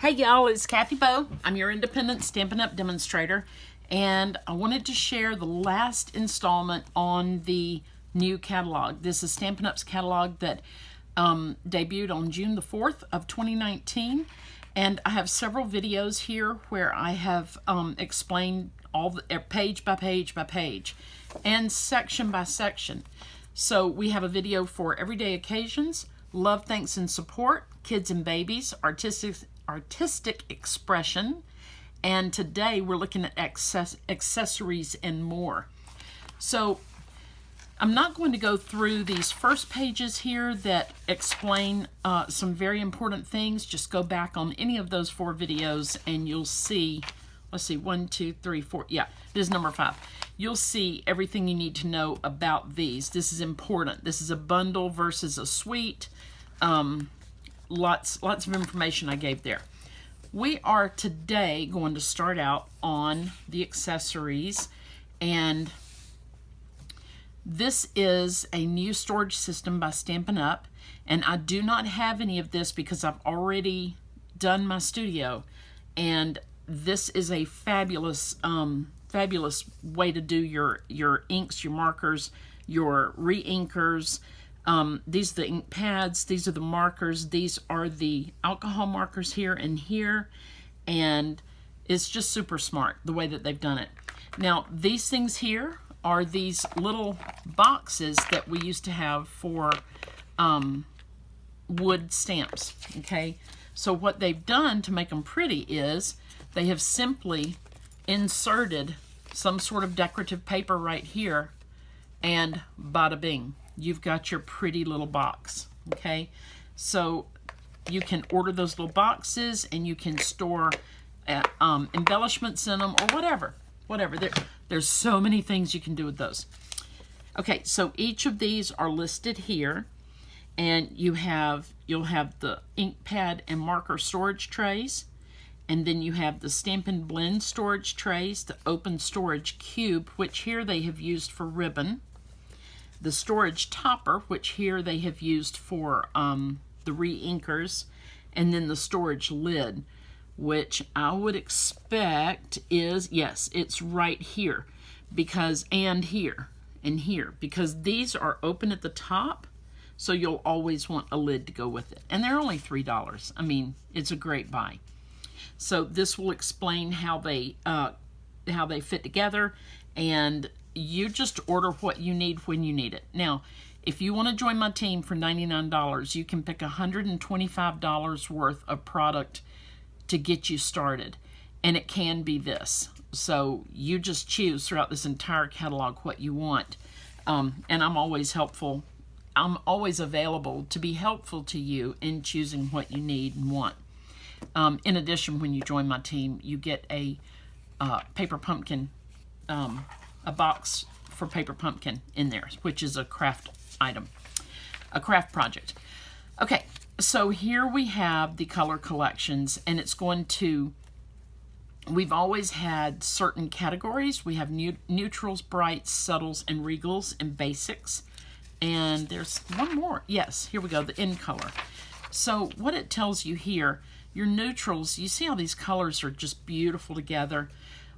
Hey y'all, it's Kathy Bowe. I'm your independent Stampin' Up demonstrator, and I wanted to share the last installment on the new catalog. This is Stampin' Up's catalog that debuted on June the 4th of 2019, and I have several videos here where I have explained all the page by page by page and section by section. So we have a video for everyday occasions, love, thanks, and support, kids and babies, artistic expression, and today we're looking at accessories and more. So I'm not going to go through these first pages here that explain some very important things. Just go back on any of those 4 videos and you'll see, let's see, 1, 2, 3, 4, yeah, this is number 5. You'll see everything you need to know about these. This is important. This is a bundle versus a suite. Lots of information I gave there. We are today going to start out on the accessories, and this is a new storage system by Stampin' Up, and I do not have any of this because I've already done my studio, and this is a fabulous fabulous way to do your inks, your markers, your re-inkers. These are the ink pads, these are the markers, these are the alcohol markers here and here, and it's just super smart the way that they've done it. Now, these things here are these little boxes that we used to have for wood stamps, okay? So what they've done to make them pretty is they have simply inserted some sort of decorative paper right here, and bada bing, you've got your pretty little box, okay? So you can order those little boxes and you can store embellishments in them or whatever. There's so many things you can do with those. Okay, so each of these are listed here, and you'll have the ink pad and marker storage trays, and then you have the Stampin' Blend storage trays, the open storage cube, which here they have used for ribbon, the storage topper, which here they have used for the re-inkers, and then the storage lid, which I would expect is, yes, it's right here, because, and here, and here, because these are open at the top, so you'll always want a lid to go with it. And they're only $3. I mean, it's a great buy. So this will explain how they fit together, and you just order what you need when you need it. Now, if you want to join my team for $99, you can pick $125 worth of product to get you started, and it can be this. So you just choose throughout this entire catalog what you want, and I'm always helpful. I'm always available to be helpful to you in choosing what you need and want. In addition, when you join my team, you get a paper pumpkin, a box for paper pumpkin in there, which is a craft item, a craft project. Okay, so here we have the color collections, and it's going to, we've always had certain categories. We have neutrals, brights, subtles, and regals, and basics. And there's one more. Yes, here we go, the in color. So what it tells you here, your neutrals, you see how these colors are just beautiful together.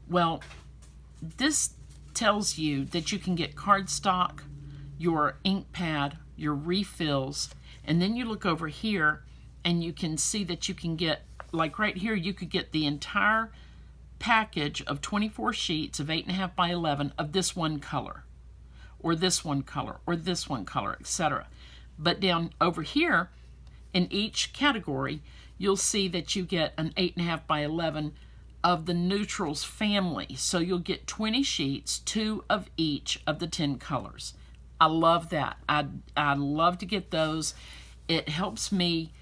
Well, this tells you that you can get cardstock, your ink pad, your refills, and then you look over here and you can see that you can get, like right here, you could get the entire package of 24 sheets of 8.5 by 11 of this one color, or this one color, or this one color, etc. But down over here, in each category, you'll see that you get an 8.5 by 11 of the neutrals family. So you'll get 20 sheets, 2 of each of the 10 colors. I love that. I love to get those. It helps me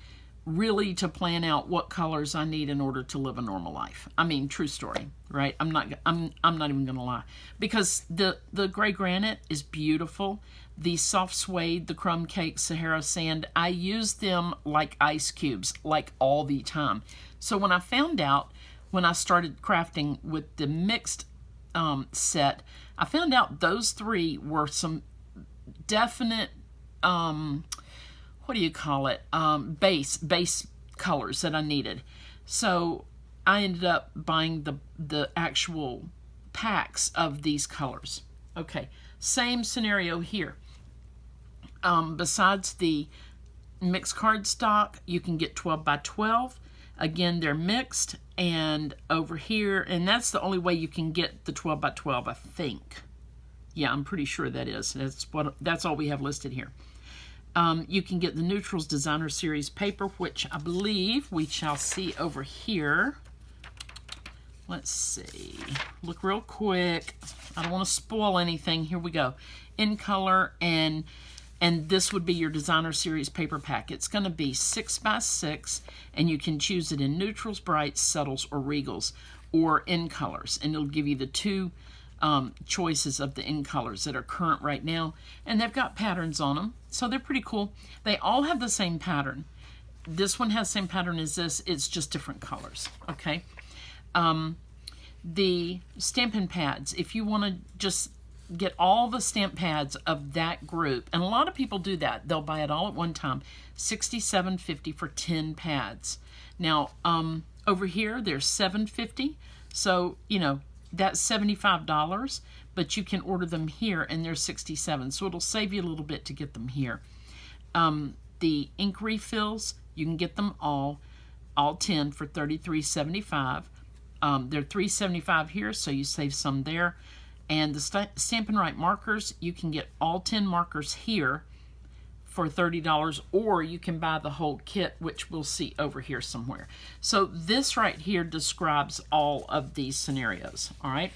really to plan out what colors I need in order to live a normal life. I mean, true story, right? I'm not even gonna lie, because the gray granite is beautiful. The soft suede, the crumb cake, Sahara sand, I use them like ice cubes, like all the time. So when I found out, when I started crafting with the mixed set, I found out those 3 were some definite what do you call it, base colors that I needed. So I ended up buying the actual packs of these colors. Okay, same scenario here. Besides the mixed cardstock, you can get 12 by 12. Again, they're mixed, and over here, and that's the only way you can get the 12 by 12, I think. Yeah, I'm pretty sure that is. That's all we have listed here. You can get the Neutrals Designer Series paper, which I believe we shall see over here. Let's see. Look real quick. I don't want to spoil anything. Here we go. In color, and this would be your Designer Series paper pack. It's going to be 6 by 6, and you can choose it in neutrals, brights, subtles, or regals, or in colors. And it'll give you the two choices of the in colors that are current right now. And they've got patterns on them, so they're pretty cool. They all have the same pattern. This one has the same pattern as this. It's just different colors, okay? The Stampin' pads, if you want to just get all the stamp pads of that group, and a lot of people do that. They'll buy it all at one time. $67.50 for 10 pads. Now, over here, there's $7.50. So, you know, that's $75, but you can order them here, and they're $67. So it'll save you a little bit to get them here. The ink refills, you can get them all 10 for $33.75. They're $3.75 here, so you save some there. And the Stampin' Right markers, you can get all 10 markers here for $30, or you can buy the whole kit, which we'll see over here somewhere. So this right here describes all of these scenarios, all right?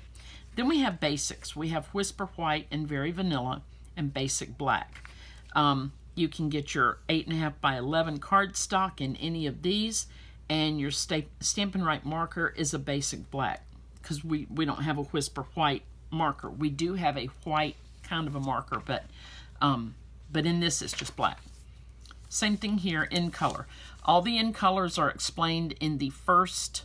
Then we have basics. We have Whisper White and Very Vanilla and Basic Black. You can get your 8.5 by 11 cardstock in any of these, and your Stampin' Right marker is a Basic Black, because we don't have a Whisper White marker. We do have a white kind of a marker, but in this it's just black. Same thing here in color. All the in colors are explained in the first,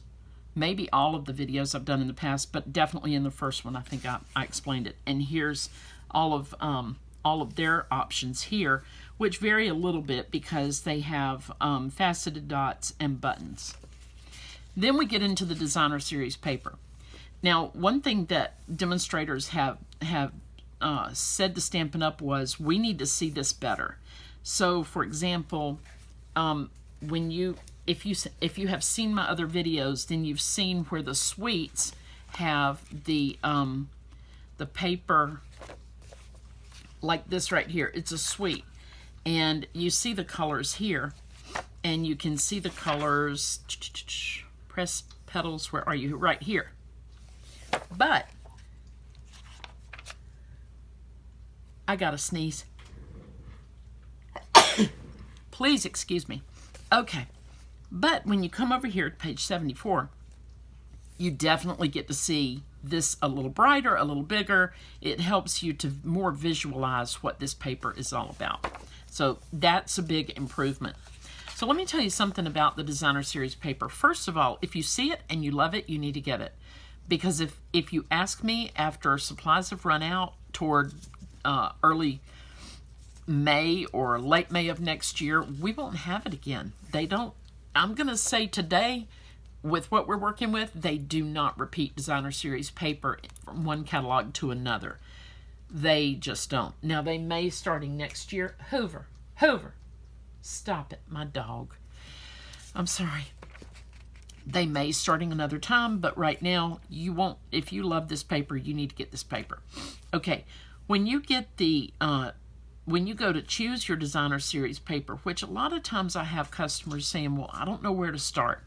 maybe all of the videos I've done in the past, but definitely in the first one I think I explained it. And here's all of their options here, which vary a little bit because they have faceted dots and buttons. Then we get into the Designer Series paper. Now, one thing that demonstrators have said to Stampin' Up was, we need to see this better. So, for example, if you have seen my other videos, then you've seen where the suites have the paper like this right here. It's a suite, and you see the colors here, and you can see the colors. Press petals. Where are you? Right here. But I gotta sneeze. Please excuse me. Okay. But when you come over here to page 74, you definitely get to see this a little brighter, a little bigger. It helps you to more visualize what this paper is all about. So that's a big improvement. So let me tell you something about the Designer Series paper. First of all, if you see it and you love it, you need to get it. Because if you ask me after supplies have run out toward early May or late May of next year, we won't have it again. They don't. I'm going to say today, with what we're working with, they do not repeat Designer Series paper from one catalog to another. They just don't. Now, they may starting next year. Hoover, stop it, my dog. I'm sorry. They may starting another time, but right now, you won't. If you love this paper, you need to get this paper. Okay, when you get the, when you go to choose your Designer Series paper, which a lot of times I have customers saying, well, I don't know where to start.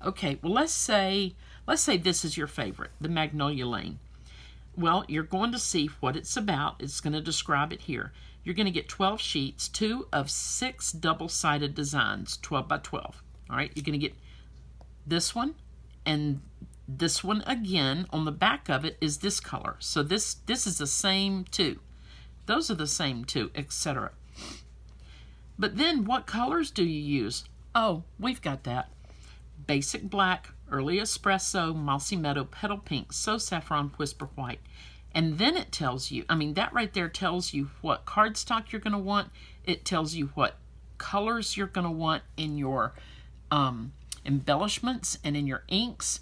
Okay, well, let's say this is your favorite, the Magnolia Lane. Well, you're going to see what it's about. It's going to describe it here. You're going to get 12 sheets, 2 of 6 double-sided designs, 12 by 12. All right, you're going to get this one and this one again. On the back of it is this color. So this is the same two. Those are the same two, etc. But then what colors do you use? Oh, we've got that. Basic Black, Early Espresso, Mossy Meadow, Petal Pink, So Saffron, Whisper White. And then it tells you, I mean, that right there tells you what cardstock you're going to want. It tells you what colors you're going to want in your embellishments and in your inks,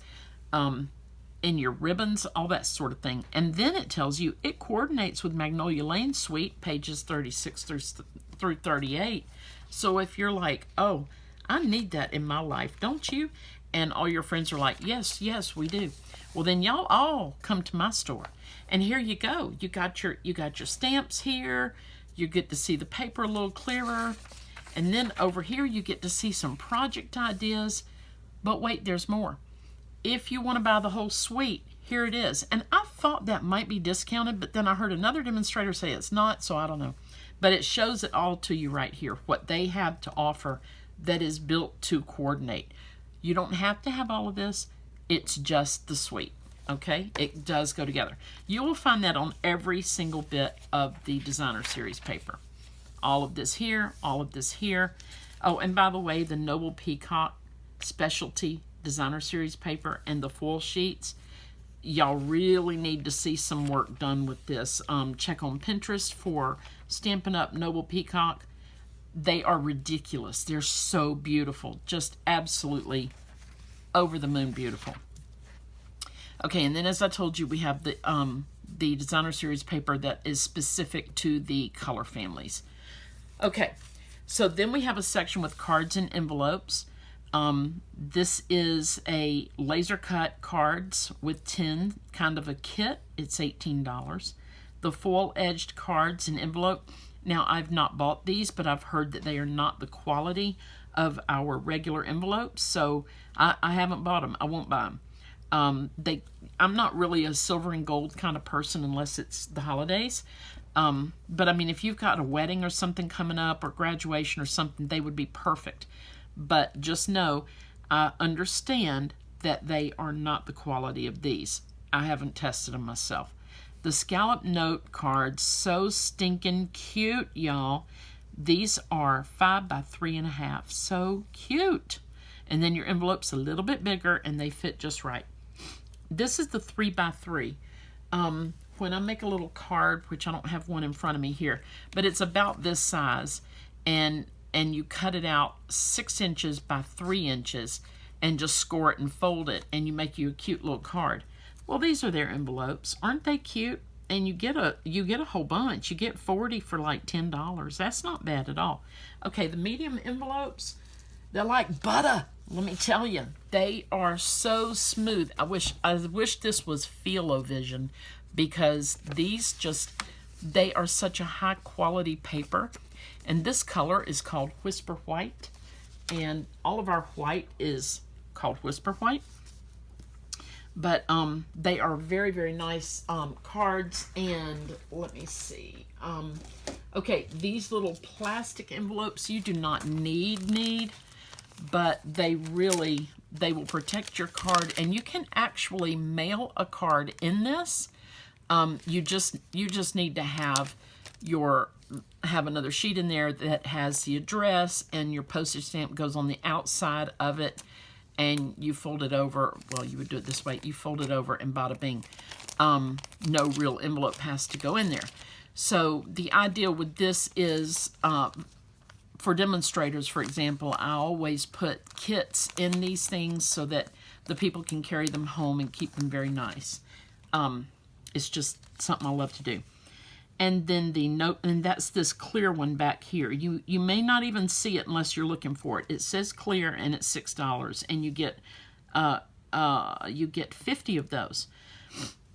in your ribbons, all that sort of thing. And then it tells you it coordinates with Magnolia Lane Suite, pages 36 through 38. So if you're like, oh, I need that in my life, don't you? And all your friends are like, yes, yes, we do. Well, then y'all all come to my store. And here you go. You got your stamps here. You get to see the paper a little clearer. And then over here, you get to see some project ideas. But wait, there's more. If you want to buy the whole suite, here it is. And I thought that might be discounted, but then I heard another demonstrator say it's not, so I don't know. But it shows it all to you right here, what they have to offer that is built to coordinate. You don't have to have all of this. It's just the suite, okay? It does go together. You will find that on every single bit of the Designer Series paper. All of this here, all of this here. Oh, and by the way, the Noble Peacock Specialty Designer Series paper and the foil sheets, y'all really need to see some work done with this. Check on Pinterest for Stampin' Up! Noble Peacock. They are ridiculous. They're so beautiful. Just absolutely over the moon beautiful. Okay, and then as I told you, we have the Designer Series paper that is specific to the color families. Okay, so then we have a section with cards and envelopes. This is a laser cut cards with 10, kind of a kit. It's $18. The foil edged cards and envelope. Now, I've not bought these, but I've heard that they are not the quality of our regular envelopes, so I haven't bought them. I won't buy them. I'm not really a silver and gold kind of person unless it's the holidays. But, I mean, if you've got a wedding or something coming up or graduation or something, they would be perfect. But just know, I understand that they are not the quality of these. I haven't tested them myself. The scallop note cards, so stinking cute, y'all. These are 5 by 3.5. So cute. And then your envelope's a little bit bigger and they fit just right. This is the 3 by 3. When I make a little card, which I don't have one in front of me here, but it's about this size, and you cut it out 6 inches by 3 inches and just score it and fold it, and you make you a cute little card. Well, these are their envelopes. Aren't they cute? And you get a whole bunch. You get 40 for like $10. That's not bad at all. Okay, the medium envelopes, they're like butter. Let me tell you, they are so smooth. I wish this was Feel-O-Vision, because these they are such a high quality paper. And this color is called Whisper White, and all of our white is called Whisper White. But they are very, very nice cards. And let me see. Okay, these little plastic envelopes you do not need, but they will protect your card, and you can actually mail a card in this. You just need to have another sheet in there that has the address, and your postage stamp goes on the outside of it, and you fold it over. Well, you would do it this way. You fold it over and bada bing. No real envelope has to go in there. So the idea with this is, for demonstrators, for example, I always put kits in these things so that the people can carry them home and keep them very nice. It's just something I love to do. And then the note, and that's this clear one back here. You may not even see it unless you're looking for it. It says clear, and it's $6, and you get 50 of those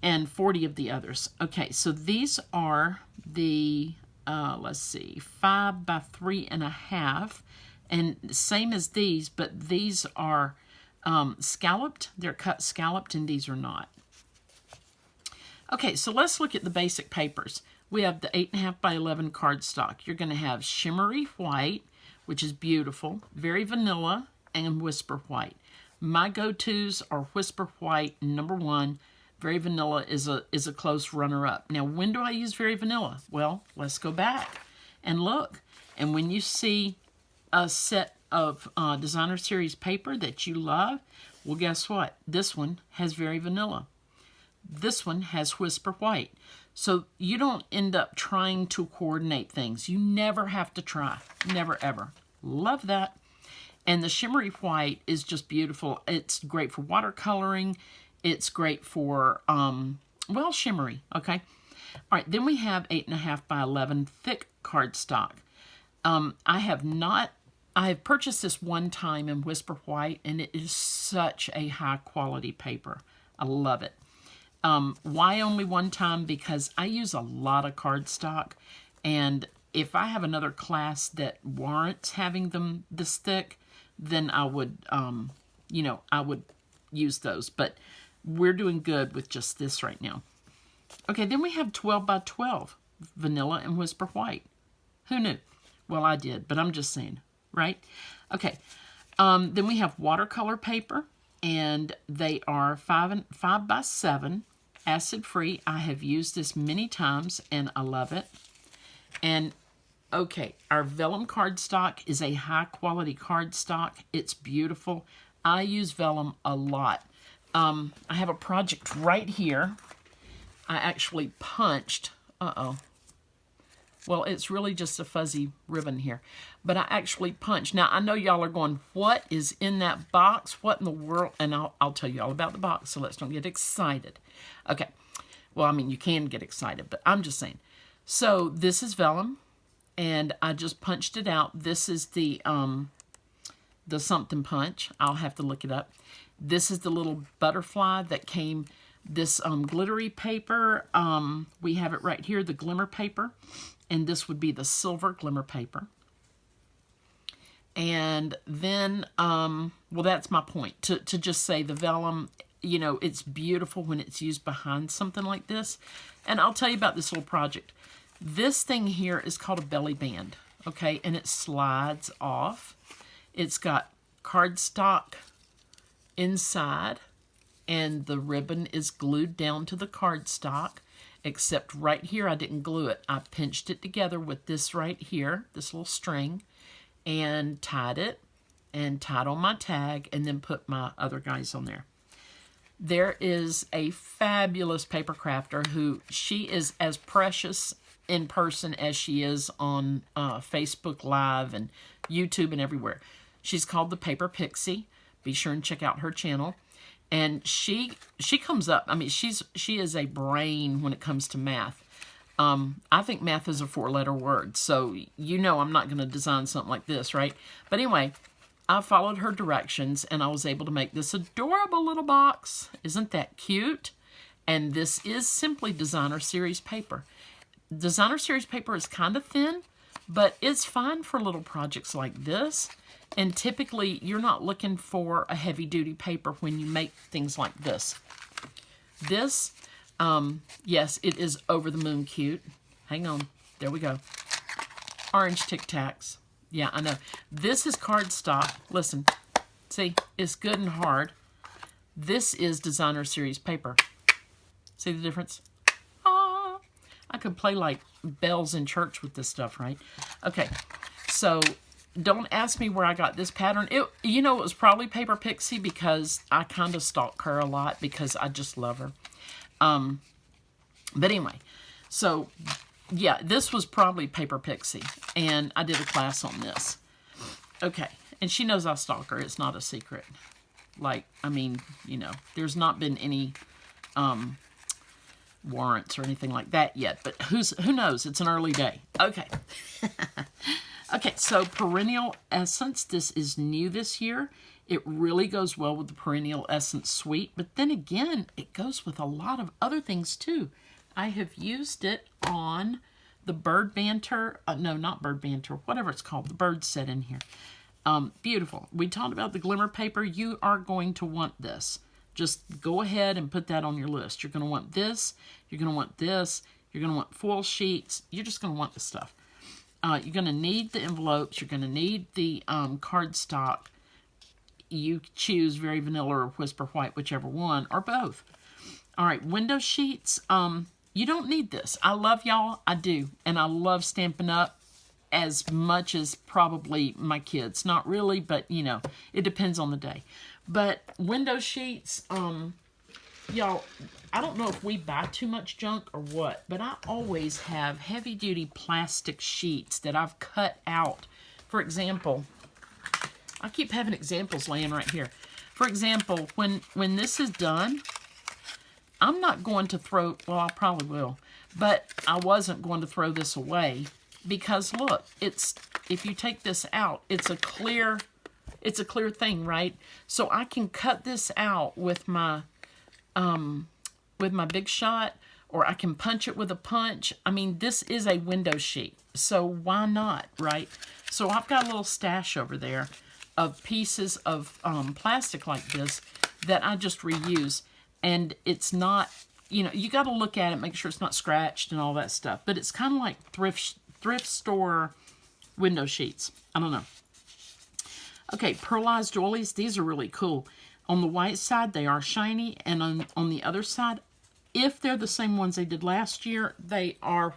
and 40 of the others. Okay, so these are the let's see, 5 by 3.5, and same as these, but these are scalloped. They're cut scalloped, and these are not. Okay, so let's look at the basic papers. We have the 8.5 by 11 cardstock. You're going to have shimmery white, which is beautiful, very vanilla, and whisper white. My go-tos are whisper white, number 1. Very vanilla is a close runner-up. Now, when do I use very vanilla? Well, let's go back and look. And when you see a set of Designer Series paper that you love, well, guess what? This one has very vanilla. This one has whisper white. So you don't end up trying to coordinate things. You never have to try. Never, ever. Love that. And the shimmery white is just beautiful. It's great for watercoloring. It's great for, well, shimmery, okay? All right, then we have 8.5 by 11 thick cardstock. I have purchased this one time in Whisper White, and it is such a high quality paper. I love it. Why only one time? Because I use a lot of cardstock, and if I have another class that warrants having them this thick, then I would, you know, I would use those. But we're doing good with just this right now. Okay, then we have 12 by 12, vanilla and Whisper White. Who knew? Well, I did, but I'm just saying, right? Okay, then we have watercolor paper, and they are 5 by 7, acid-free. I have used this many times, and I love it. And, okay, our vellum cardstock is a high-quality cardstock. It's beautiful. I use vellum a lot. I have a project right here. I actually punched, well, it's really just a fuzzy ribbon here, but I actually punched. Now, I know y'all are going, what is in that box? What in the world? And I'll tell you all about the box, so let's don't get excited. Okay, well, I mean, you can get excited, but I'm just saying. So this is vellum, and I just punched it out. This is the something punch. I'll have to look it up. This is the little butterfly that came, this glittery paper. We have it right here, the glimmer paper. And this would be the silver glimmer paper. And then, well, that's my point. To just say the vellum, you know, it's beautiful when it's used behind something like this. And I'll tell you about this little project. This thing here is called a belly band, okay? And it slides off. It's got cardstock inside, and the ribbon is glued down to the cardstock. Except right here, I didn't glue it. I pinched it together with this right here, this little string, and tied it, and tied on my tag, and then put my other guys on there. There is a fabulous paper crafter who, she is as precious in person as she is on Facebook Live and YouTube and everywhere. She's called the Paper Pixie. Be sure and check out her channel. And she comes up, I mean, she is a brain when it comes to math. I think math is a 4-letter word, so you know I'm not going to design something like this, right? But anyway, I followed her directions, and I was able to make this adorable little box. Isn't that cute? And this is simply Designer Series paper. Designer Series paper is kind of thin, but it's fine for little projects like this. And typically, you're not looking for a heavy-duty paper when you make things like this. This, yes, it is over the moon cute. Hang on. There we go. Orange Tic Tacs. Yeah, I know. This is cardstock. Listen. See, it's good and hard. This is Designer Series paper. See the difference? Ah, I could play like bells in church with this stuff, right? Okay, so don't ask me where I got this pattern. You know, it was probably Paper Pixie because I kind of stalk her a lot because I just love her. But anyway, so yeah, this was probably Paper Pixie, and I did a class on this. Okay, and she knows I stalk her. It's not a secret. Like, I mean, you know, there's not been any warrants or anything like that yet, but who knows? It's an early day. Okay. Okay, so Perennial Essence, this is new this year. It really goes well with the Perennial Essence Suite, but then again, it goes with a lot of other things too. I have used it on the Bird Banter, no, not Bird Banter, whatever it's called, the bird set in here. Beautiful. We talked about the glimmer paper. You are going to want this. Just go ahead and put that on your list. You're going to want this, you're going to want this, you're going to want foil sheets, you're just going to want the stuff. You're going to need the envelopes. You're going to need the cardstock. You choose Very Vanilla or Whisper White, whichever one, or both. All right, window sheets. You don't need this. I love y'all. I do. And I love Stampin' Up as much as probably my kids. Not really, but, you know, it depends on the day. But window sheets, y'all, I don't know if we buy too much junk or what, but I always have heavy-duty plastic sheets that I've cut out. For example, I keep having examples laying right here. For example, when this is done, I'm not going to throw, well, I probably will, but I wasn't going to throw this away because look, if you take this out, it's a clear thing, right? So I can cut this out with my Big Shot, or I can punch it with a punch. I mean, this is a window sheet, so why not, right? So I've got a little stash over there of pieces of plastic like this that I just reuse, and it's not, you know, you got to look at it, make sure it's not scratched and all that stuff, but it's kind of like thrift store window sheets. I don't know. Okay, pearlized oilies, these are really cool. On the white side, they are shiny, and on the other side, if they're the same ones they did last year, they are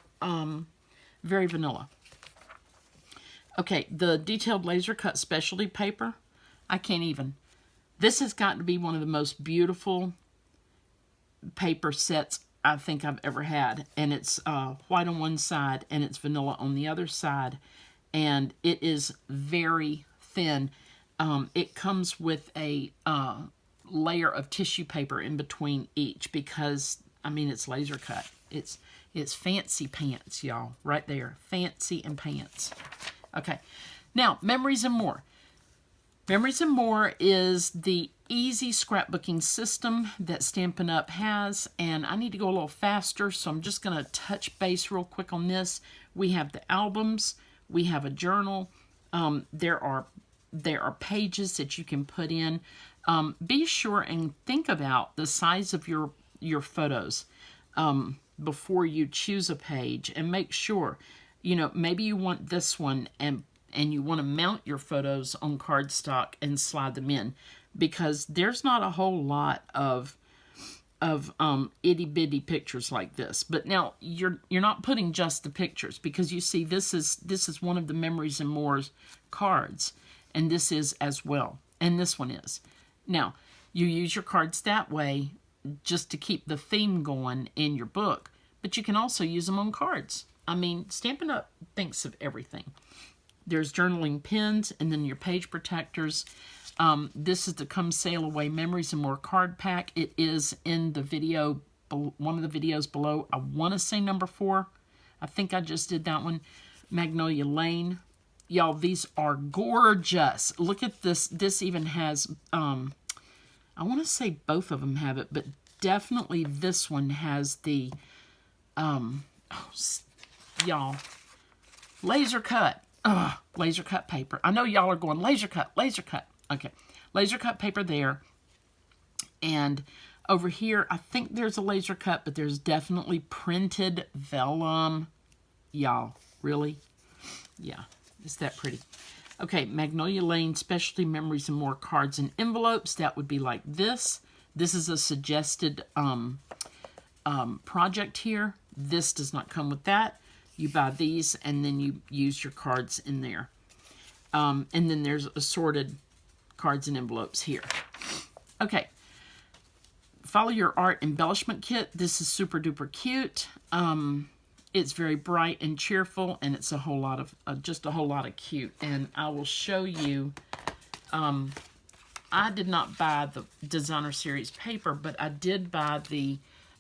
very vanilla. Okay, the detailed laser cut specialty paper, I can't even. This has got to be one of the most beautiful paper sets I think I've ever had. And it's white on one side and it's vanilla on the other side. And it is very thin. It comes with a layer of tissue paper in between each because, I mean, it's laser cut. It's fancy pants, y'all, right there. Fancy and pants. Okay, now, Memories and More. Memories and More is the easy scrapbooking system that Stampin' Up! Has, and I need to go a little faster, so I'm just going to touch base real quick on this. We have the albums. We have a journal. There are pages that you can put in. Be sure and think about the size of your photos before you choose a page, and make sure, you know, maybe you want this one and you want to mount your photos on cardstock and slide them in, because there's not a whole lot of itty bitty pictures like this. But now you're not putting just the pictures, because you see this is one of the Memories and More's cards, and this is as well, and this one is. Now you use your cards that way just to keep the theme going in your book, but you can also use them on cards. I mean, Stampin' Up! Thinks of everything. There's journaling pins, and then your page protectors. This is the Come Sail Away Memories and More card pack. It is in the video, one of the videos below. I want to say number 4. I think I just did that one. Magnolia Lane. Y'all, these are gorgeous. Look at this. This even has, I want to say both of them have it, but definitely this one has the, y'all, laser cut. Laser cut paper. I know y'all are going, laser cut, laser cut. Okay, laser cut paper there. And over here, I think there's a laser cut, but there's definitely printed vellum. Y'all, really? Yeah, it's that pretty. Okay, Magnolia Lane Specialty Memories and More cards and envelopes. That would be like this. This is a suggested project here. This does not come with that. You buy these, and then you use your cards in there. And then there's assorted cards and envelopes here. Okay. Follow Your Art Embellishment Kit. This is super duper cute. It's very bright and cheerful, and it's a whole lot of, just a whole lot of cute. And I will show you, I did not buy the Designer Series paper, but I did buy the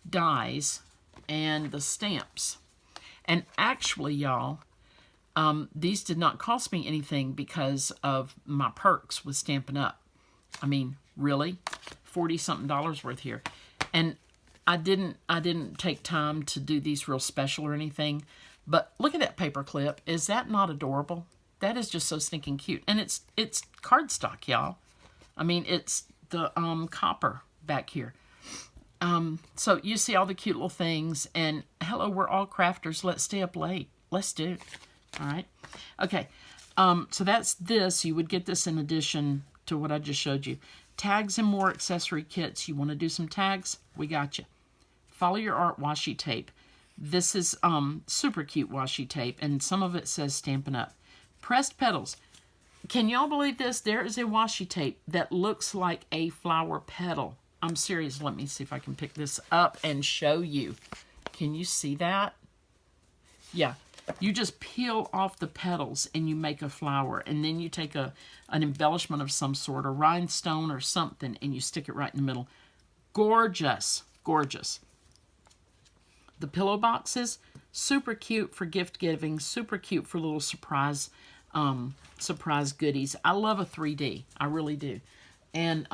dies and the stamps. And actually, y'all, these did not cost me anything because of my perks with Stampin' Up. I mean, really? $40-something worth here. And I didn't take time to do these real special or anything. But look at that paper clip. Is that not adorable? That is just so stinking cute. And it's cardstock, y'all. I mean, it's the copper back here. So you see all the cute little things, and hello, we're all crafters. Let's stay up late. Let's do it. All right. Okay. So that's this. You would get this in addition to what I just showed you. Tags and More accessory kits. You want to do some tags? We got you. Follow Your Art washi tape. This is super cute washi tape, and some of it says Stampin' Up. Pressed petals. Can y'all believe this? There is a washi tape that looks like a flower petal. I'm serious. Let me see if I can pick this up and show you. Can you see that? Yeah. You just peel off the petals and you make a flower, and then you take an embellishment of some sort, a rhinestone or something, and you stick it right in the middle. Gorgeous, gorgeous. The pillow boxes, super cute for gift giving, super cute for little surprise goodies. I love a 3D, I really do. And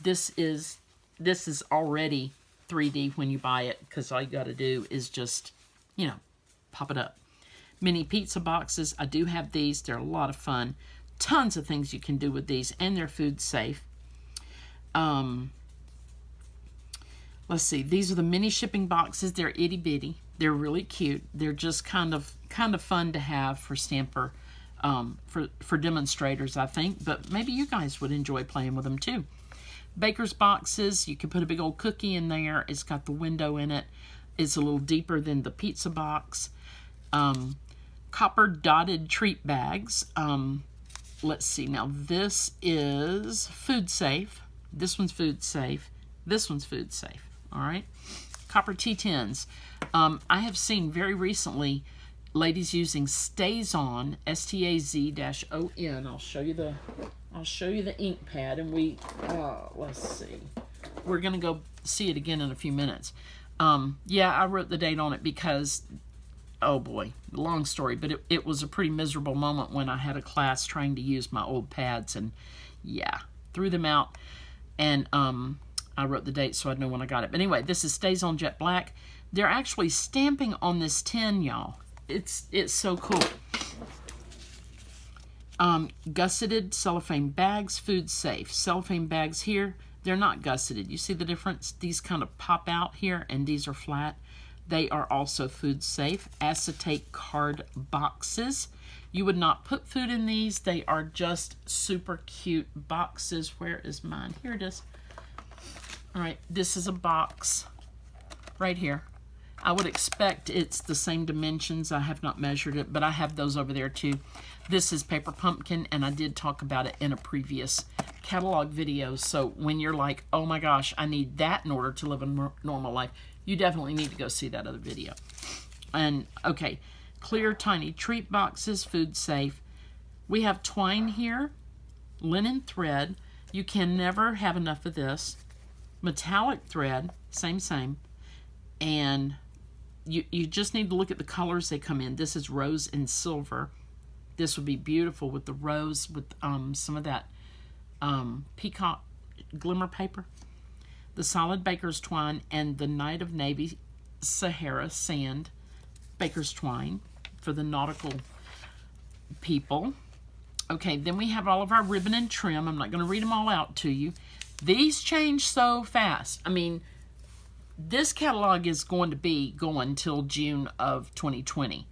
this is already 3D when you buy it, because all you got to do is just, you know, pop it up. Mini pizza boxes, I do have these. They're a lot of fun. Tons of things you can do with these, and they're food safe. Let's see, these are the mini shipping boxes. They're itty bitty. They're really cute. They're just kind of fun to have for Stamper, for demonstrators, I think. But maybe you guys would enjoy playing with them too. Baker's boxes, you can put a big old cookie in there. It's got the window in it. It's a little deeper than the pizza box. Copper dotted treat bags. Let's see, now this is food safe. This one's food safe. This one's food safe. All right. Copper tea tins. I have seen very recently ladies using Stazon, S-T-A-Z-O-N. I'll show you the ink pad, and let's see. We're gonna go see it again in a few minutes. Yeah, I wrote the date on it because, oh boy, long story, but it was a pretty miserable moment when I had a class trying to use my old pads, and yeah, threw them out, and I wrote the date so I'd know when I got it. But anyway, this is Stazon Jet Black. They're actually stamping on this tin, y'all. It's so cool. Gusseted cellophane bags, food safe. Cellophane bags here, they're not gusseted. You see the difference? These kind of pop out here, and these are flat. They are also food safe. Acetate card boxes. You would not put food in these. They are just super cute boxes. Where is mine? Here it is. All right, this is a box right here. I would expect it's the same dimensions. I have not measured it, but I have those over there too. This is Paper Pumpkin, and I did talk about it in a previous catalog video. So when you're like, oh my gosh, I need that in order to live a normal life, you definitely need to go see that other video. And okay, clear tiny treat boxes, food safe. We have twine here, linen thread. You can never have enough of this. Metallic thread, same. And you just need to look at the colors they come in. This is rose and silver. This would be beautiful with the rose, with some of that peacock glimmer paper. The solid baker's twine, and the Night of Navy Sahara sand baker's twine for the nautical people. Okay, then we have all of our ribbon and trim. I'm not going to read them all out to you. These change so fast. I mean, this catalog is going to be going till June of 2020.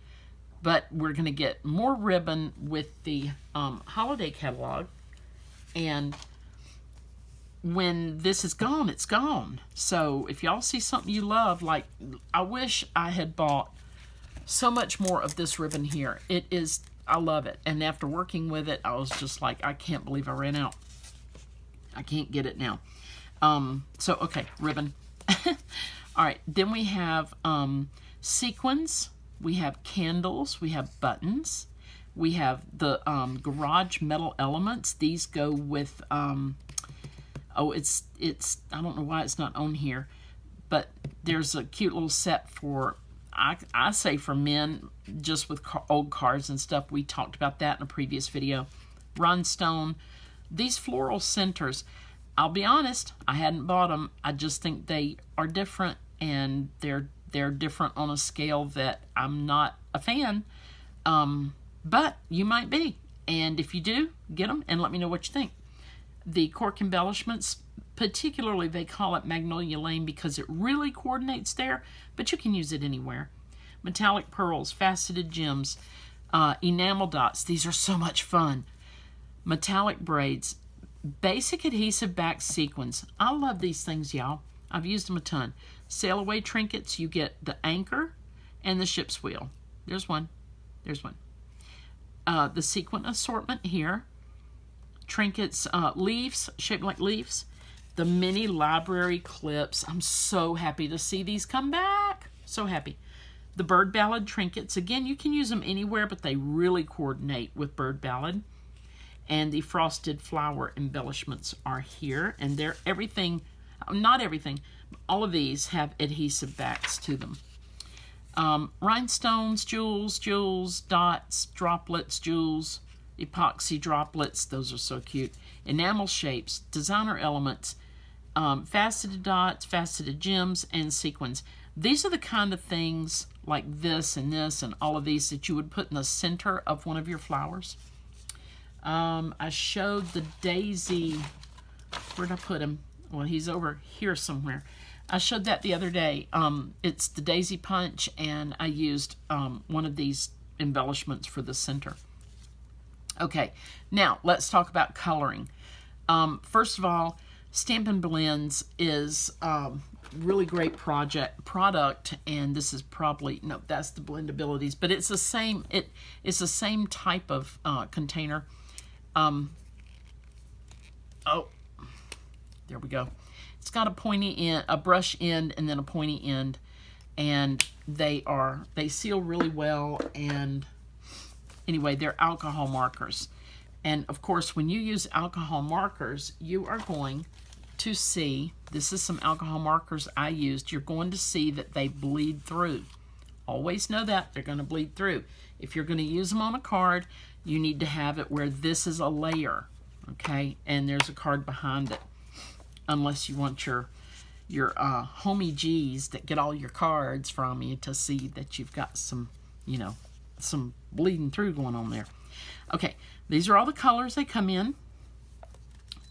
But we're going to get more ribbon with the holiday catalog. And when this is gone, it's gone. So if y'all see something you love, like, I wish I had bought so much more of this ribbon here. It is, I love it. And after working with it, I was just like, I can't believe I ran out. I can't get it now. So, okay, ribbon. All right, then we have sequins. We have candles. We have buttons. We have the garage metal elements. These go with, it's I don't know why it's not on here, but there's a cute little set for, I say for men, just with old cards and stuff. We talked about that in a previous video. Rhinestone. These floral centers, I'll be honest, I hadn't bought them. I just think they are different, and they're different on a scale that I'm not a fan. But you might be. And if you do, get them and let me know what you think. The cork embellishments, particularly they call it Magnolia Lane because it really coordinates there, but you can use it anywhere. Metallic pearls, faceted gems, enamel dots. These are so much fun. Metallic braids, basic adhesive back sequins. I love these things, y'all. I've used them a ton. Sail away trinkets, you get the anchor and the ship's wheel. There's one. There's one. The sequin assortment here. Trinkets, leaves, shaped like leaves. The mini library clips. I'm so happy to see these come back. So happy. The Bird Ballad trinkets, again, you can use them anywhere, but they really coordinate with Bird Ballad. And the frosted flower embellishments are here, and they're everything, not everything, all of these have adhesive backs to them. Rhinestones, jewels, dots, droplets, jewels, epoxy droplets, those are so cute. Enamel shapes, designer elements, faceted dots, faceted gems, and sequins. These are the kind of things like this and all of these that you would put in the center of one of your flowers. I showed the daisy, where'd I put him? Well, he's over here somewhere. I showed that the other day. It's the daisy punch, and I used one of these embellishments for the center. Okay, now let's talk about coloring. First of all, Stampin' Blends is really great product, and this is probably, no, that's the blendabilities, but it's the same, it's the same type of container. Oh, there we go. It's got a pointy end, a brush end, and then a pointy end, and they seal really well. And anyway, they're alcohol markers. And of course, when you use alcohol markers, you are going to see, this is some alcohol markers I used, you're going to see that they bleed through. Always know that they're going to bleed through. If you're going to use them on a card, you need to have it where this is a layer, okay? And there's a card behind it. Unless you want your homie G's that get all your cards from you to see that you've got some, you know, some bleeding through going on there. Okay, these are all the colors they come in.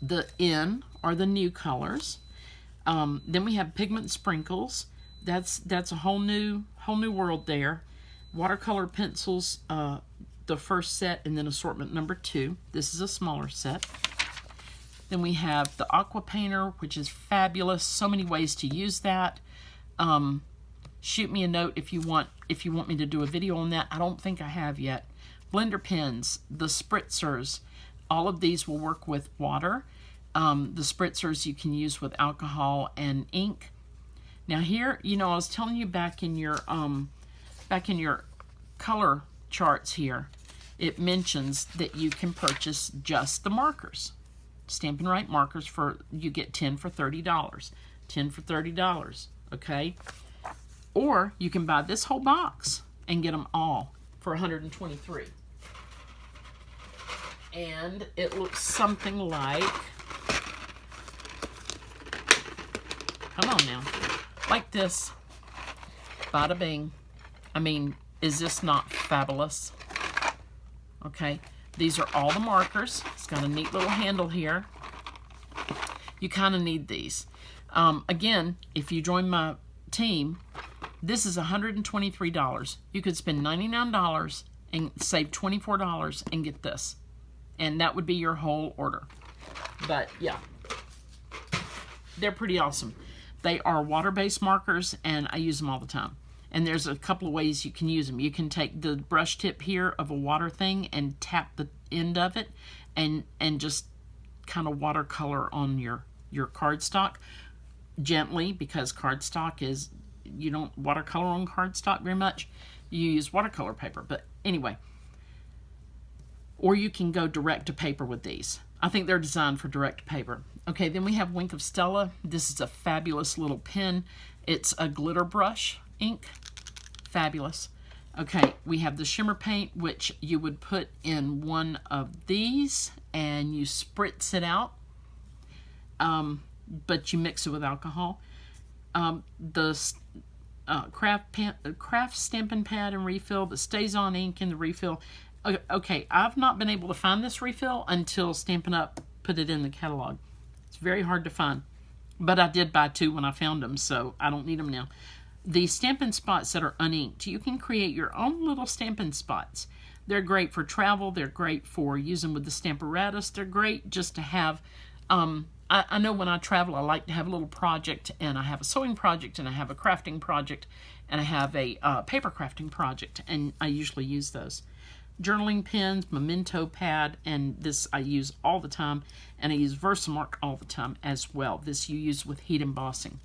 The N are the new colors. Then we have pigment sprinkles. That's a whole new world there. Watercolor pencils, the first set, and then assortment number 2. This is a smaller set. Then we have the Aqua Painter, which is fabulous. So many ways to use that. Shoot me a note if you want me to do a video on that. I don't think I have yet. Blender pens, the spritzers, all of these will work with water. The spritzers you can use with alcohol and ink. Now here, you know, I was telling you back in your color charts here, it mentions that you can purchase just the markers. Stampin' Right markers, you get 10 for $30. 10 for $30, okay? Or you can buy this whole box and get them all for $123. And it looks something like, come on now, like this. Bada bing. I mean, is this not fabulous? Okay. These are all the markers. It's got a neat little handle here. You kind of need these. Again, if you join my team, this is $123. You could spend $99 and save $24 and get this. And that would be your whole order. But yeah, they're pretty awesome. They are water-based markers, and I use them all the time. And there's a couple of ways you can use them. You can take the brush tip here of a water thing and tap the end of it and just kind of watercolor on your cardstock gently, because cardstock is, you don't watercolor on cardstock very much. You use watercolor paper. But anyway, or you can go direct to paper with these. I think they're designed for direct to paper. Okay, then we have Wink of Stella. This is a fabulous little pen. It's a glitter brush ink. Fabulous. Okay, we have the shimmer paint, which you would put in one of these and you spritz it out, but you mix it with alcohol. The craft stamping pad and refill that stays on ink in the refill. Okay, I've not been able to find this refill until Stampin' Up put it in the catalog. It's very hard to find, but I did buy 2 when I found them, so I don't need them now. The Stampin' Spots that are uninked, you can create your own little Stampin' Spots. They're great for travel. They're great for using with the stamp Aratus. They're great just to have. I know when I travel, I like to have a little project, and I have a sewing project, and I have a crafting project, and I have a paper crafting project, and I usually use those. Journaling pens, memento pad, and this I use all the time, and I use Versamark all the time as well. This you use with heat embossing.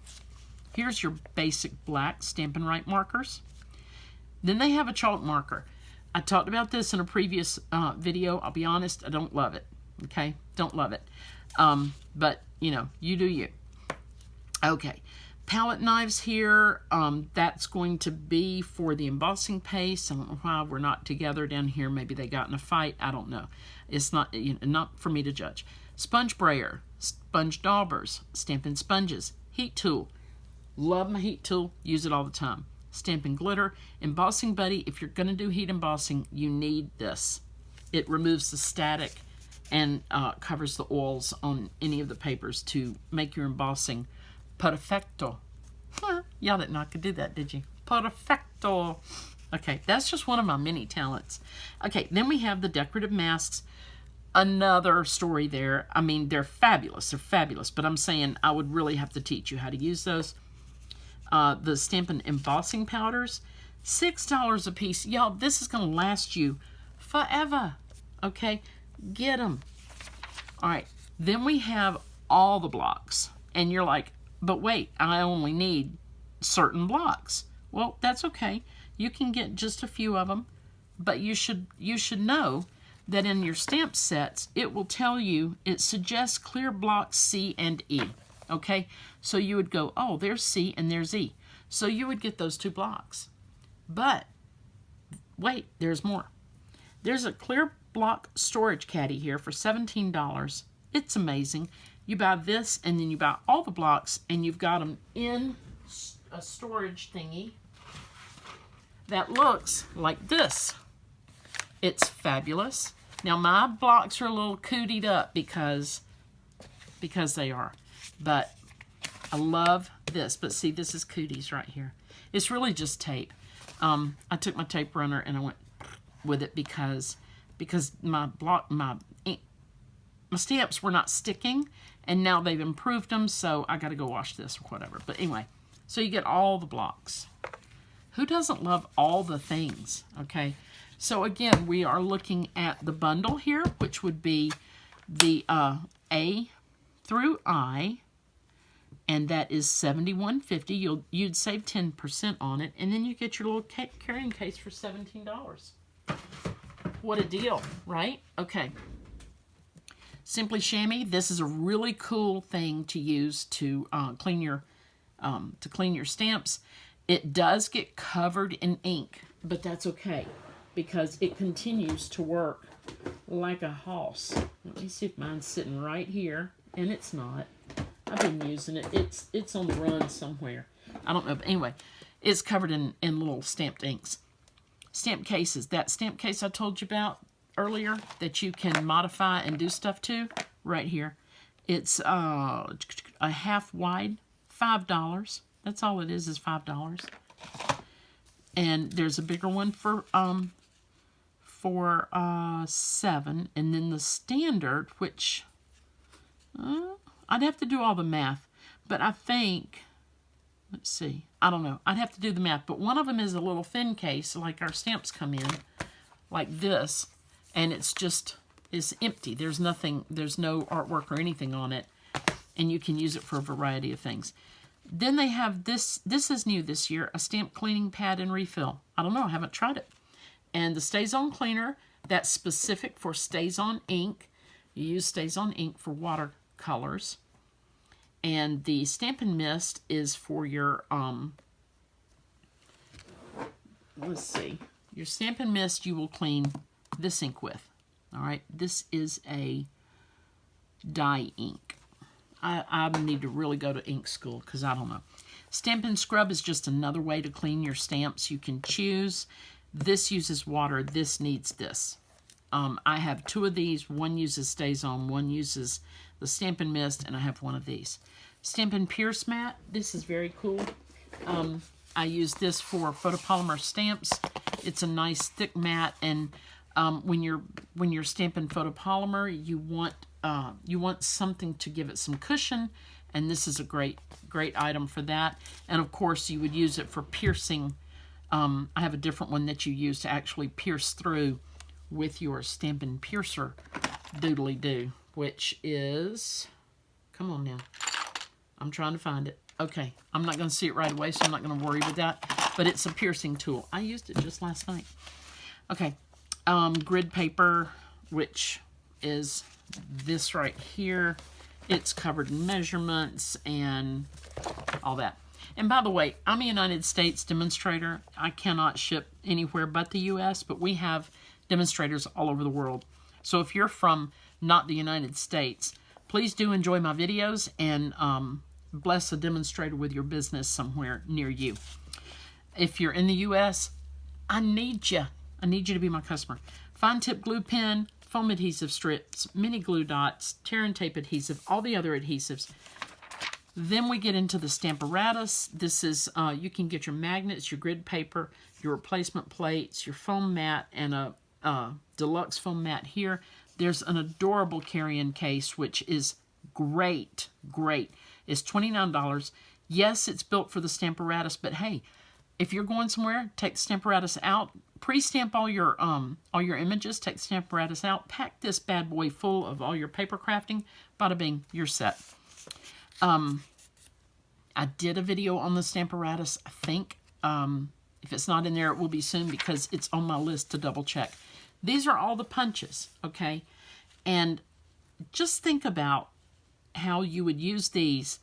Here's your basic black Stampin' Right markers. Then they have a chalk marker. I talked about this in a previous video. I'll be honest, I don't love it. Okay, don't love it. But, you know, you do you. Okay, palette knives here. That's going to be for the embossing paste. I don't know why we're not together down here. Maybe they got in a fight. I don't know. It's not, you know, not for me to judge. Sponge brayer, sponge daubers, Stampin' sponges, heat tool. Love my heat tool. Use it all the time. Stampin' glitter, embossing buddy. If you're going to do heat embossing, you need this. It removes the static and covers the oils on any of the papers to make your embossing perfecto. Y'all didn't know I could do that, did you? Perfecto. Okay, that's just one of my many talents. Okay, then we have the decorative masks. Another story there. I mean, they're fabulous. They're fabulous, but I'm saying I would really have to teach you how to use those. The Stampin' embossing powders, $6 a piece. Y'all, this is going to last you forever. Okay, get them. All right, then we have all the blocks. And you're like, but wait, I only need certain blocks. Well, that's okay. You can get just a few of them, but you should know that in your stamp sets, it will tell you, it suggests clear blocks C and E. Okay, so you would go, oh, there's C and there's E. So you would get those 2 blocks. But wait, there's more. There's a clear block storage caddy here for $17. It's amazing. You buy this and then you buy all the blocks and you've got them in a storage thingy that looks like this. It's fabulous. Now my blocks are a little cootied up because they are. But I love this. But see, this is cooties right here. It's really just tape. I took my tape runner and I went with it because my stamps were not sticking, and now they've improved them, so I got to go wash this or whatever. But anyway, so you get all the blocks. Who doesn't love all the things? Okay, so again, we are looking at the bundle here, which would be the A through I, and that is $71.50. You'd save 10% on it, and then you get your little carrying case for $17. What a deal, right? Okay. Simply Chamois. This is a really cool thing to use to clean your stamps. It does get covered in ink, but that's okay because it continues to work like a hoss. Let me see if mine's sitting right here, and it's not. I've been using it. It's on the run somewhere. I don't know, but anyway, it's covered in little stamped inks. Stamp cases. That stamp case I told you about earlier that you can modify and do stuff to, right here. It's a half wide, $5. That's all it is $5. And there's a bigger one for $7, and then the standard, which I'd have to do all the math, but I think, let's see, I don't know. I'd have to do the math, but one of them is a little thin case, like our stamps come in, like this, and it's empty. There's nothing, there's no artwork or anything on it, and you can use it for a variety of things. Then they have this is new this year, a stamp cleaning pad and refill. I don't know, I haven't tried it. And the Stays-On cleaner, that's specific for Stays-On ink. You use Stays-On ink for watercolors. And the Stampin' Mist is for your, let's see, your Stampin' Mist you will clean this ink with. All right, this is a dye ink. I need to really go to ink school because I don't know. Stampin' Scrub is just another way to clean your stamps. You can choose. This uses water. This needs this. I have 2 of these. One uses Stays-On. One uses the Stampin' Mist, and I have one of these. Stampin' Pierce Mat. This is very cool. I use this for photopolymer stamps. It's a nice thick mat, and when you're stamping photopolymer, you want something to give it some cushion, and this is a great item for that. And of course, you would use it for piercing. I have a different one that you use to actually pierce through with your Stampin' Piercer doodly-doo, which is, come on now, I'm trying to find it. Okay, I'm not going to see it right away, so I'm not going to worry with that. but it's a piercing tool. I used it just last night. Okay, grid paper, which is this right here. It's covered in measurements and all that. And by the way, I'm a United States demonstrator. I cannot ship anywhere but the US, but we have demonstrators all over the world. So if you're from not the United States, please do enjoy my videos and bless a demonstrator with your business somewhere near you. If you're in the US, I need you. I need you to be my customer. Fine tip glue pen, foam adhesive strips, mini glue dots, tear and tape adhesive, all the other adhesives. Then we get into the Stamparatus. This is, you can get your magnets, your grid paper, your replacement plates, your foam mat, and a deluxe foam mat here. There's an adorable carry-in case, which is great, great. It's $29. Yes, it's built for the Stamparatus, but hey, if you're going somewhere, take the Stamparatus out, pre-stamp all your images, take the Stamparatus out, pack this bad boy full of all your paper crafting, bada bing, you're set. I did a video on the Stamparatus, I think. If it's not in there, it will be soon because it's on my list to double check. These are all the punches, okay? And just think about how you would use these.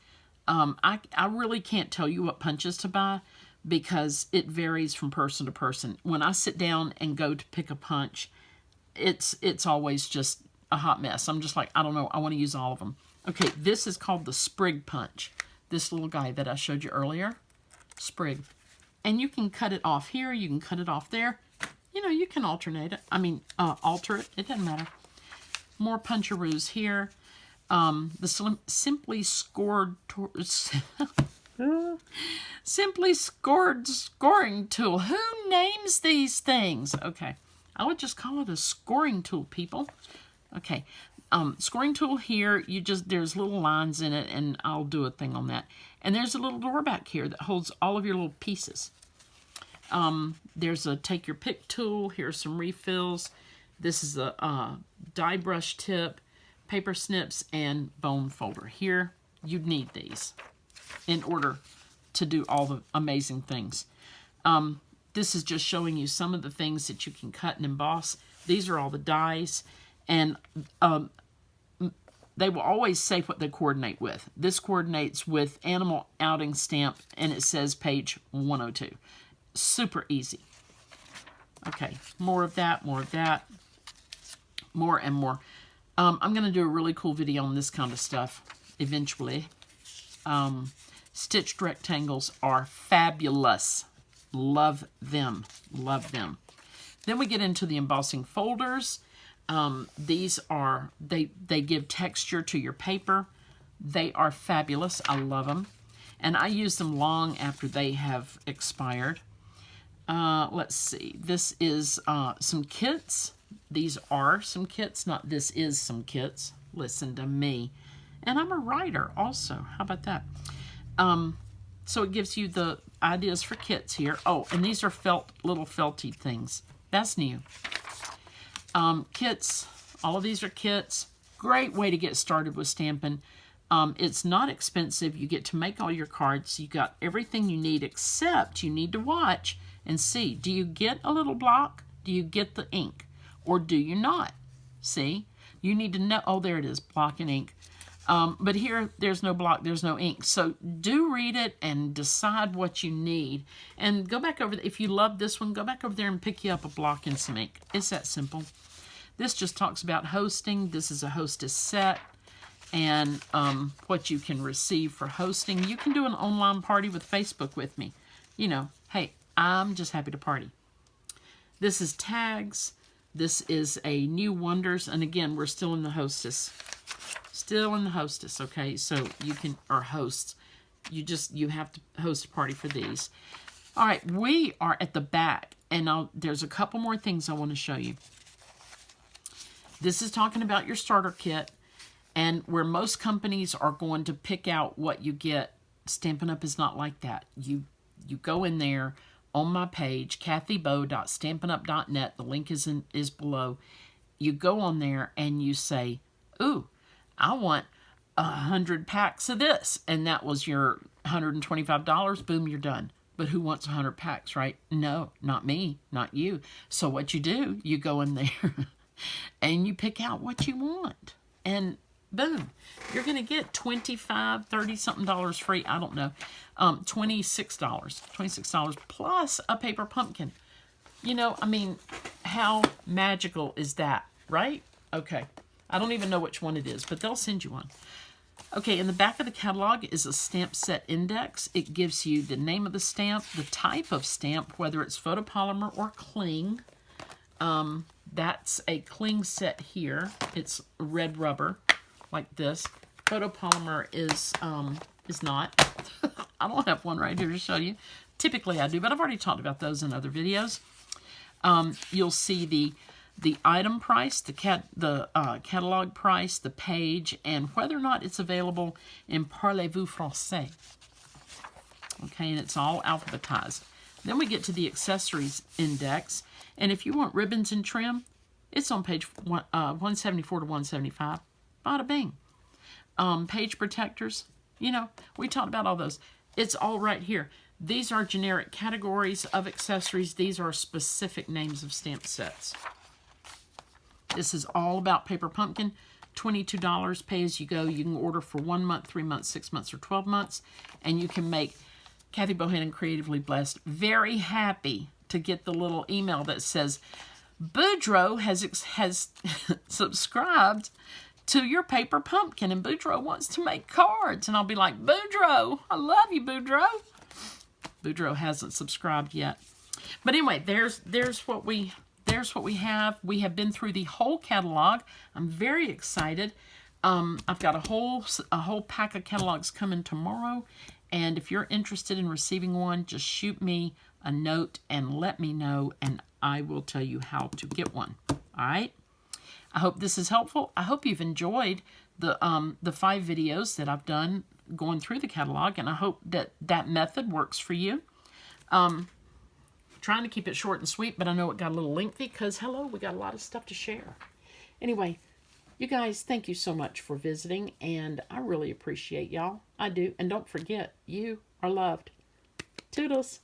I really can't tell you what punches to buy because it varies from person to person. When I sit down and go to pick a punch, it's always just a hot mess. I'm just like, I don't know, I want to use all of them. Okay, this is called the Sprig punch. This little guy that I showed you earlier, Sprig. And you can cut it off here, you can cut it off there. You know, you can alternate it. I mean, alter it. It doesn't matter. More puncheroos here. The Simply Scored Simply Scored scoring tool. Who names these things? Okay, I would just call it a scoring tool, people. Okay, scoring tool here. There's little lines in it, and I'll do a thing on that. And there's a little door back here that holds all of your little pieces. There's a take your pick tool. Here's some refills. This is a die brush tip, paper snips, and bone folder. Here, you'd need these in order to do all the amazing things. This is just showing you some of the things that you can cut and emboss. These are all the dies, and they will always say what they coordinate with. This coordinates with Animal Outing Stamp, and it says page 102. Super easy. Okay, more of that, more and more. I'm going to do a really cool video on this kind of stuff eventually. Stitched rectangles are fabulous. Love them. Love them. Then we get into the embossing folders. These are, they give texture to your paper. They are fabulous. I love them. And I use them long after they have expired. Let's see. This is some kits. These are some kits, not this is some kits. Listen to me. And I'm a writer also. How about that? So it gives you the ideas for kits here. Oh, and these are little felty things. That's new. Kits. All of these are kits. Great way to get started with stamping. It's not expensive. You get to make all your cards. You got everything you need, except you need to watch and see. Do you get a little block? Do you get the ink? Or do you not? See? You need to know. Oh, there it is. Block and ink. But here, there's no block. There's no ink. So do read it and decide what you need. And go back over. If you love this one, go back over there and pick you up a block and some ink. It's that simple. This just talks about hosting. This is a hostess set. And what you can receive for hosting. You can do an online party with Facebook with me. You know, hey, I'm just happy to party. This is tags. This is a New Wonders. And again, we're still in the hostess. Still in the hostess, okay? So you can, or hosts. You have to host a party for these. All right, we are at the back. And there's a couple more things I want to show you. This is talking about your starter kit. And where most companies are going to pick out what you get, Stampin' Up! Is not like that. You go in there on my page, kathybo.stampinup.net. The link is below. You go on there and you say, ooh, I want 100 packs of this. And that was your $125. Boom, you're done. but who wants 100 packs, right? No, not me, not you. So what you do, you go in there and you pick out what you want. And boom, you're going to get $25, $30-something dollars free. I don't know. $26 plus a paper pumpkin. You know, I mean, how magical is that, right? Okay. I don't even know which one it is, but they'll send you one. Okay, in the back of the catalog is a stamp set index. It gives you the name of the stamp, the type of stamp, whether it's photopolymer or cling. That's a cling set here. It's red rubber, like this. Photopolymer is not. I don't have one right here to show you. Typically I do, but I've already talked about those in other videos. You'll see the item price, the catalog price, the page, and whether or not it's available in Parlez-vous Français. Okay, and it's all alphabetized. Then we get to the accessories index, and if you want ribbons and trim, it's on page 174 to 175. Bada bing. Page protectors, you know, we talked about all those. It's all right here. These are generic categories of accessories. These are specific names of stamp sets. This is all about Paper Pumpkin. $22, pay as you go. You can order for 1 month, 3 months, 6 months, or 12 months. And you can make Kathy Bohannon Creatively Blessed very happy to get the little email that says, Boudreaux has subscribed to your Paper Pumpkin, and Boudreaux wants to make cards. And I'll be like, Boudreaux, I love you, Boudreaux. Boudreaux hasn't subscribed yet. But anyway, there's what we have. We have been through the whole catalog. I'm very excited. I've got a whole pack of catalogs coming tomorrow. And if you're interested in receiving one, just shoot me a note and let me know, and I will tell you how to get one. All right? I hope this is helpful. I hope you've enjoyed the 5 videos that I've done going through the catalog, and I hope that method works for you. Trying to keep it short and sweet, but I know it got a little lengthy because, hello, we got a lot of stuff to share. Anyway, you guys, thank you so much for visiting, and I really appreciate y'all. I do. And don't forget, you are loved. Toodles.